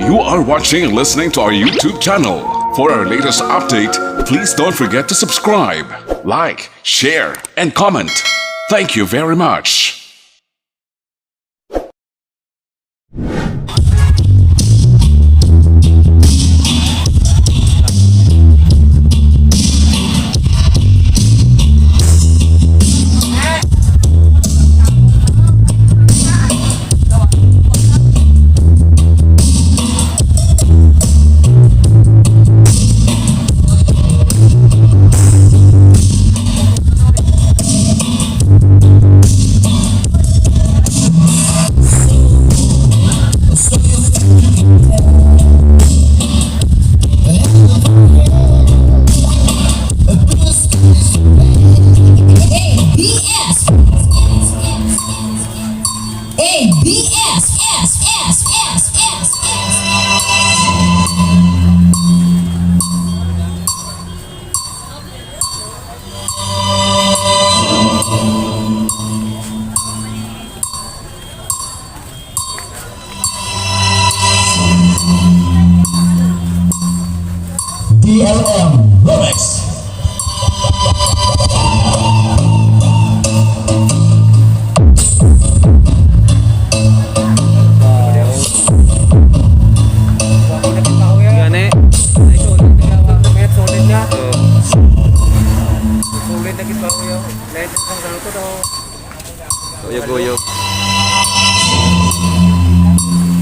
You are watching and listening to our YouTube channel. For our latest update, please don't forget to subscribe, like, share, and comment. Thank you very much. DLM Lyrics. Goyog-goyog.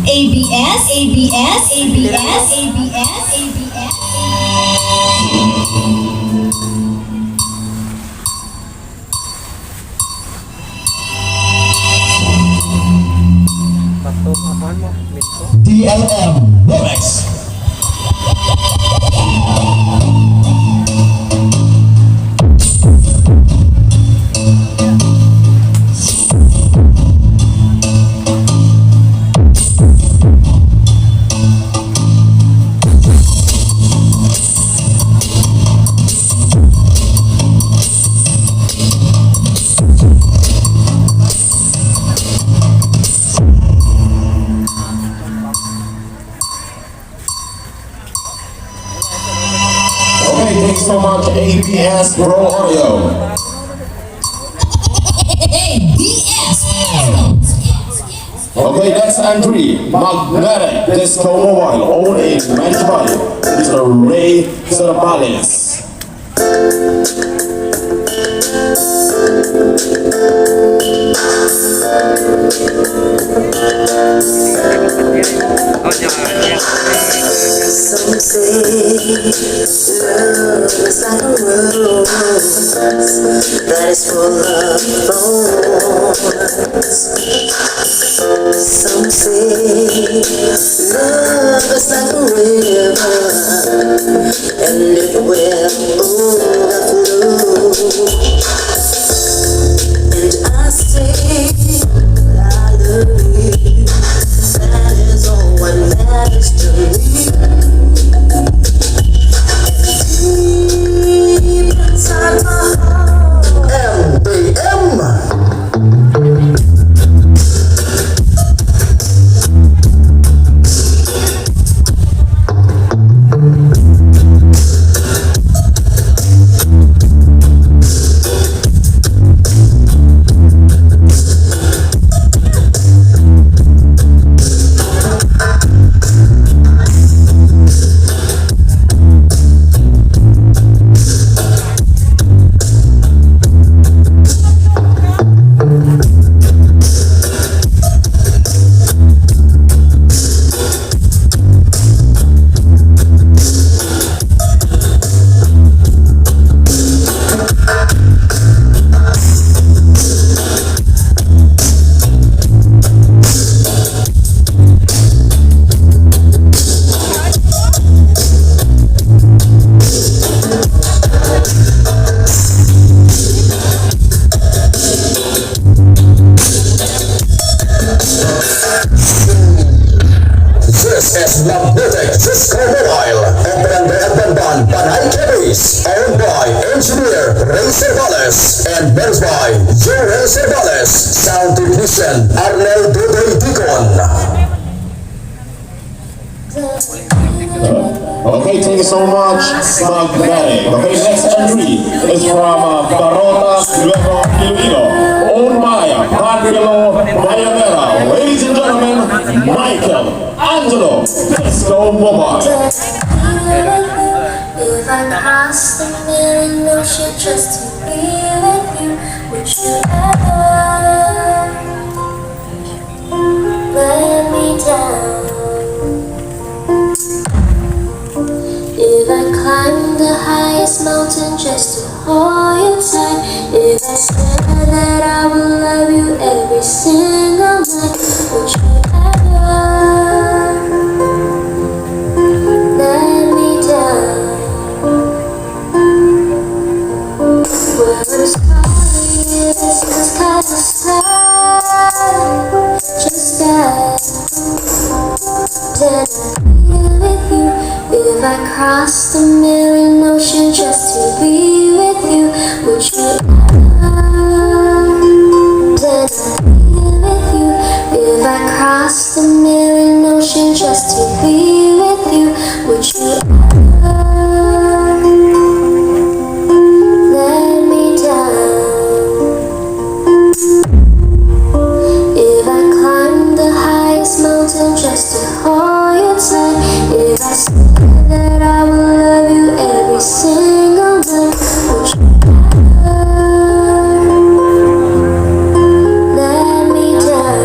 ABS, ABS, ABS, ABS, ABS. DLM Lyrics. Okay, thanks so much, ABS Pro Audio. ABS. Okay, next entry, Magnetic Disco Mobile, owned and managed by Mr. Ray Cervantes. Some say love is like a rose that is full of thorns. Some say love is like a river and it will overflow. And I say I love you. That is all what matters to me. Deep inside my heart, MBM. Magnetic Disco Mobile, owned by engineer Ray Cervantes and managed by Ray Cervantes, sound technician Arnel Dudoy Dicon. Okay, thank you so much, Magnetic. Okay, next entry is from Barota, Luego, Iloilo. Own Maya, Pangelo, Mayamera. Ladies and gentlemen, Michael, Angelo, Disco Mobile. If I crossed the million ocean just to be with you, would you ever let me down? If I climbed the highest mountain just to hold you tight, if I said that I will love you every single night, would you ever let me down? Well, I'm sorry, this is kind of sad, just that. Then I with you. If I crossed a million oceans just to be with you, would you ever? Then I'd be with you. If I crossed a million oceans just to be with you, would you ever let me down? If I climbed the highest mountain just to hold you tight, if I said that I will love you every single night, would you ever let me down?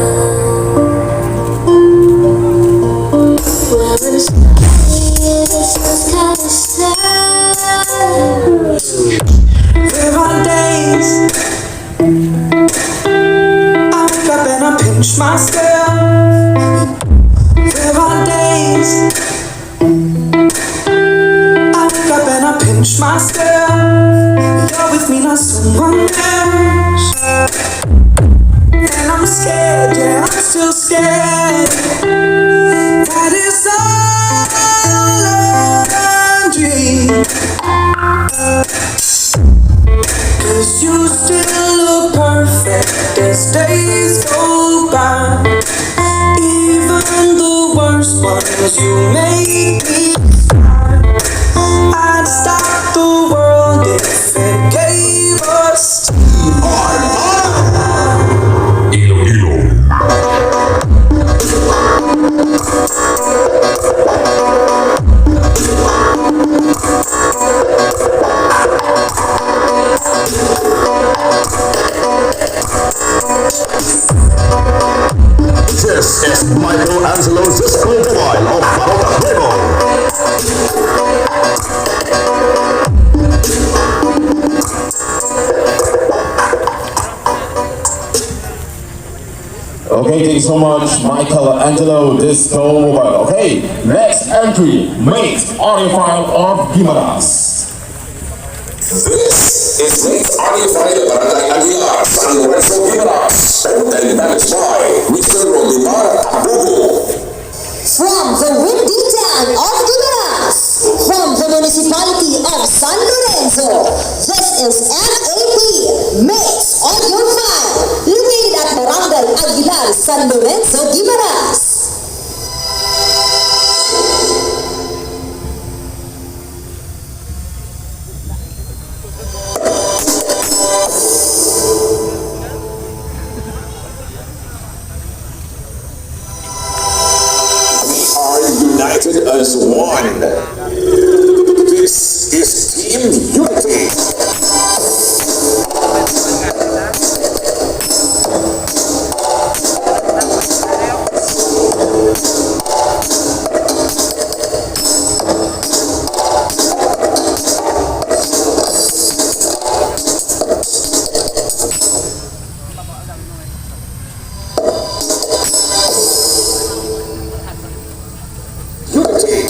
Well, I'm sorry, this is kind of sad. There are days I wake up and I pinch myself. There are days I wake up and I pinch myself. You're with me, not someone else. And I'm scared, yeah, I'm still scared. That is all a dream. 'Cause you still look perfect as days go by. Even the worst ones, you make me smile. I'd stop the world if it gave us This is Michael Angelo Disco Mobile of Barota Primo. Okay, thank you so much, Michael Angelo Disco Mobile. Okay, next entry, Mate audio file of Gimaras. This is Mate audio file Barangay Aguilar, San Lorenzo Gimaras, and managed by Mr. Rolimar Abugo. From the windy town of Gimaras, from the municipality of San Lorenzo, this is MAP, Mates on Your File, located at Barangay Aguilar, San Lorenzo, Gimaras. United as one. This is Team Unity. Unity.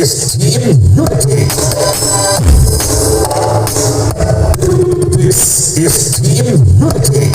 is Team Unity. This is Team Unity.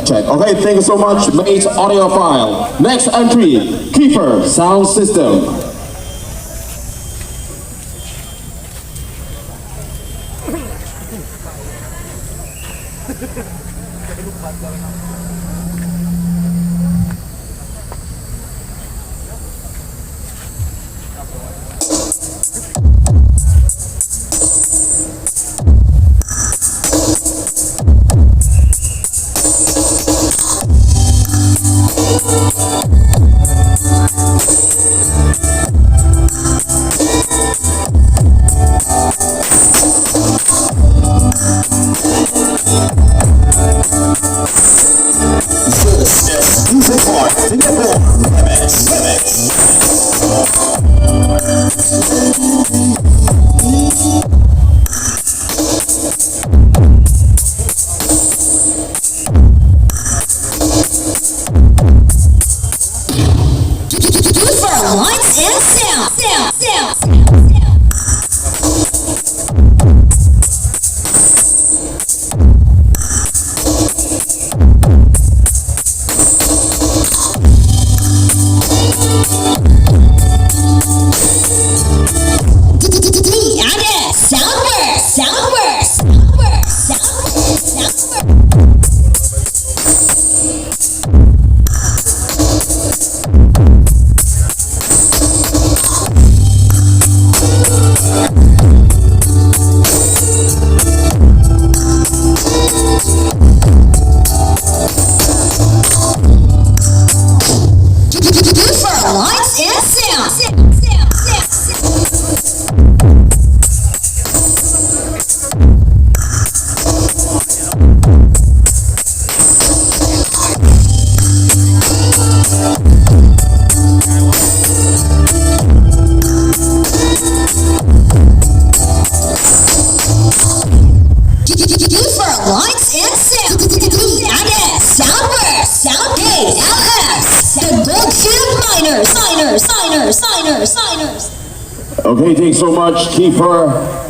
Check. Okay, thank you so much, mate. Audio file. Next entry, Kiefer Sound System. Lights and sound. Soundworks. signers. Okay, thanks so much, Kiefer.